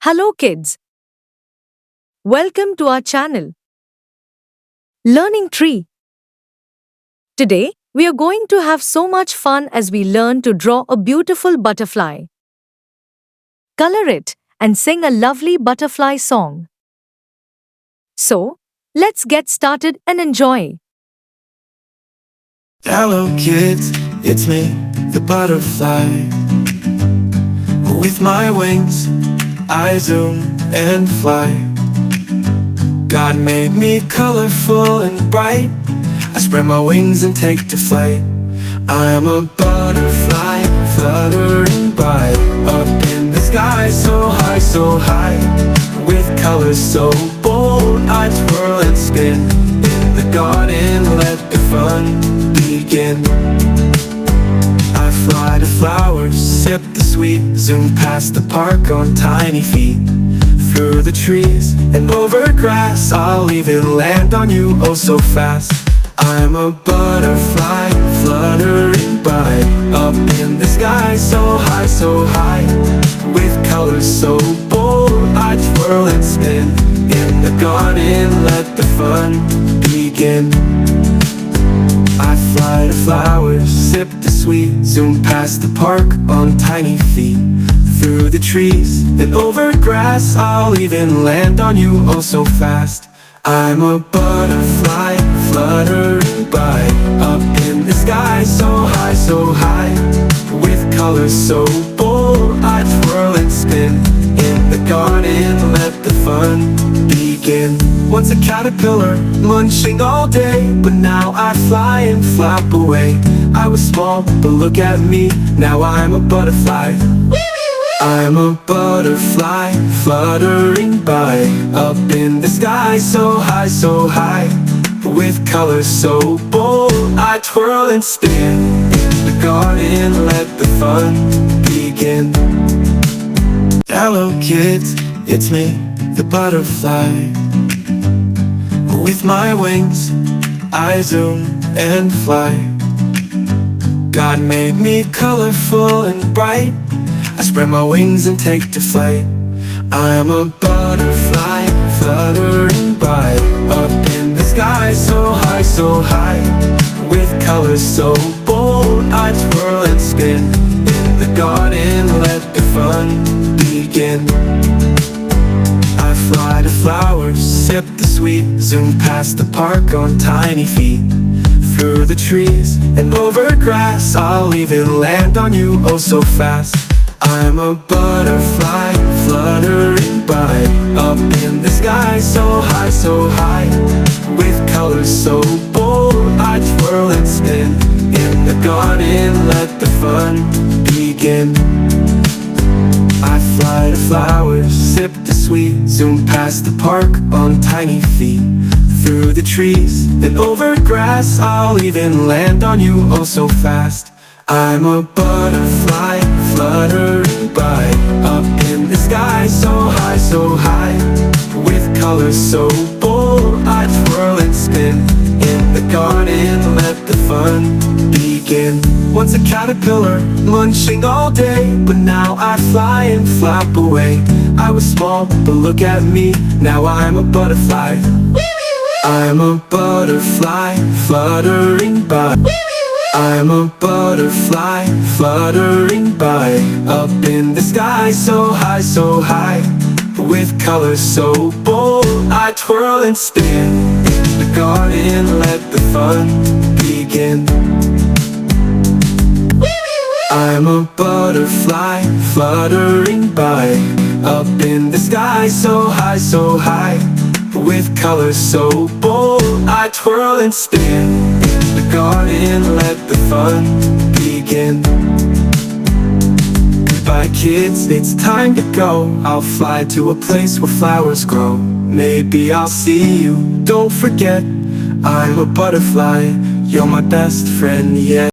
Hello kids. Welcome to our channel, Learning Tree. Today, we are going to have so much fun as we learn to draw a beautiful butterfly. Color it and sing a lovely butterfly song. So, let's get started and enjoy. Hello kids, it's me, the butterfly. With my wings, I zoom and fly. God made me colorful and bright. I spread my wings and take to flight. I am a butterfly, fluttering by, up in the sky, so high, so high. With colors so bold, I twirl and spin. In the garden, let the fun begin. I fly to flowers, sip the sweet, zoom past the park on tiny feet. Through the trees and over grass, I'll even land on you oh so fast. I'm a butterfly, fluttering by, up in the sky, so high, so high. With colors so bold, I twirl and spin. In the garden, let the fun begin. I fly to flowers, sip the sweet, zoom past the park on tiny feet. Through the trees and over grass, I'll even land on you oh so fast. I'm a butterfly, fluttering by, up in the sky, so high, so high. With colors so bold, I twirl and spin. In the garden, let the fun begin. Once a caterpillar, munching all day, but now I fly and flap away. I was small, but look at me, now I'm a butterfly. I'm a butterfly, fluttering by, up in the sky, so high, so high. With colors so bold, I twirl and spin. In the garden, let the fun begin. Hello kids, it's me, the butterfly. With my wings, I zoom and fly. God made me colorful and bright. I spread my wings and take to flight. I am a butterfly, fluttering by, up in the sky, so high, so high. With colors so bold, I twirl and spin. In the garden, let the fun begin. I fly to flowers, sip the sweet, zoom past the park on tiny feet. Through the trees and over grass, I'll even land on you oh so fast. I'm a butterfly, fluttering by, up in the sky, so high, so high. With colors so bold, I twirl and spin. In the garden, let the fun begin. I fly to flowers, sip the sweet, zoom past the park on tiny feet. Through the trees and over grass, I'll even land on you oh so fast. I'm a butterfly, fluttering by, up in the sky, so high, so high. With colors so bold, I twirl and spin. In the garden, let the fun begin. Once a caterpillar, munching all day, but now I fly and flap away. I was small, but look at me, now I'm a butterfly. I'm a butterfly, fluttering by. I'm a butterfly, fluttering by, up in the sky, so high, so high. With colors so bold, I twirl and spin. In the garden, let the fun begin. I'm a butterfly, fluttering by, up in the sky, so high, so high. With colors so bold, I twirl and spin. In the garden, let the fun begin. Goodbye kids, it's time to go. I'll fly to a place where flowers grow. Maybe I'll see you, don't forget, I'm a butterfly. You're my best friend, yeah.